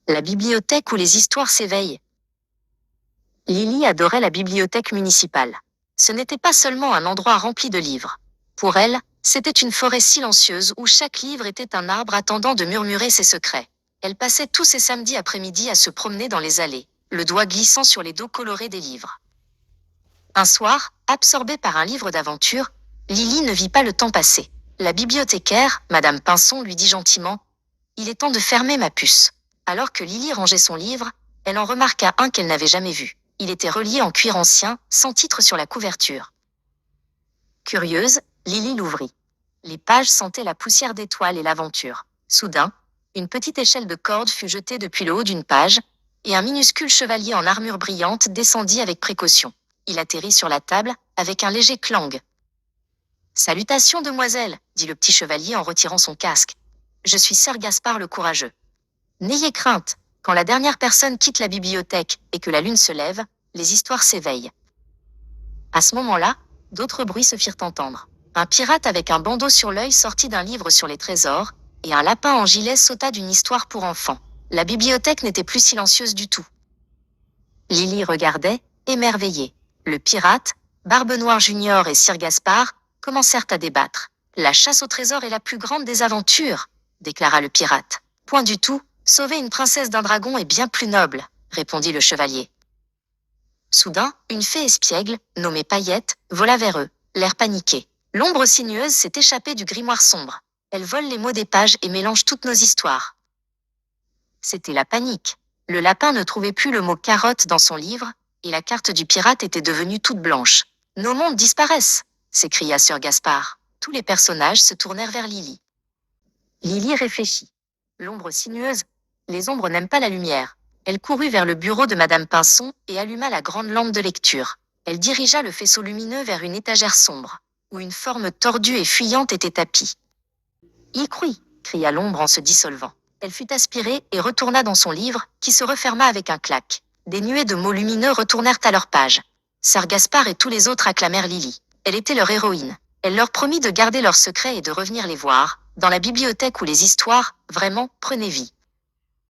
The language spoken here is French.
La bibliothèque où les histoires s'éveillent. Lily adorait la bibliothèque municipale. Ce n'était pas seulement un endroit rempli de livres. Pour elle, c'était une forêt silencieuse où chaque livre était un arbre attendant de murmurer ses secrets. Elle passait tous ses samedis après-midi à se promener dans les allées, le doigt glissant sur les dos colorés des livres. Un soir, absorbée par un livre d'aventure, Lily ne vit pas le temps passer. La bibliothécaire, Madame Pinson, lui dit gentiment « Il est temps de fermer, ma puce ». Alors que Lily rangeait son livre, elle en remarqua un qu'elle n'avait jamais vu. Il était relié en cuir ancien, sans titre sur la couverture. Curieuse, Lily l'ouvrit. Les pages sentaient la poussière d'étoiles et l'aventure. Soudain, une petite échelle de corde fut jetée depuis le haut d'une page, et un minuscule chevalier en armure brillante descendit avec précaution. Il atterrit sur la table, avec un léger clang. « Salutations, demoiselle, dit le petit chevalier en retirant son casque. Je suis Sir Gaspard le Courageux. N'ayez crainte, quand la dernière personne quitte la bibliothèque et que la lune se lève, les histoires s'éveillent. » À ce moment-là, d'autres bruits se firent entendre. Un pirate avec un bandeau sur l'œil sortit d'un livre sur les trésors, et un lapin en gilet sauta d'une histoire pour enfants. La bibliothèque n'était plus silencieuse du tout. Lily regardait, émerveillée. Le pirate, Barbe Noire Junior et Sir Gaspard commencèrent à débattre. « La chasse au trésor est la plus grande des aventures, » déclara le pirate. « Point du tout, sauver une princesse d'un dragon est bien plus noble, » répondit le chevalier. Soudain, une fée espiègle, nommée Paillette, vola vers eux, l'air paniqué. L'ombre sinueuse s'est échappée du grimoire sombre. Elle vole les mots des pages et mélange toutes nos histoires. C'était la panique. Le lapin ne trouvait plus le mot carotte dans son livre, et la carte du pirate était devenue toute blanche. « Nos mondes disparaissent !» s'écria Sir Gaspard. Tous les personnages se tournèrent vers Lily. Lily réfléchit. L'ombre sinueuse. Les ombres n'aiment pas la lumière. Elle courut vers le bureau de Madame Pinson et alluma la grande lampe de lecture. Elle dirigea le faisceau lumineux vers une étagère sombre, où une forme tordue et fuyante était tapie. « Icroui !» cria l'ombre en se dissolvant. Elle fut aspirée et retourna dans son livre, qui se referma avec un clac. Des nuées de mots lumineux retournèrent à leurs pages. Sir Gaspard et tous les autres acclamèrent Lily. Elle était leur héroïne. Elle leur promit de garder leurs secrets et de revenir les voir, dans la bibliothèque où les histoires, vraiment, prenaient vie.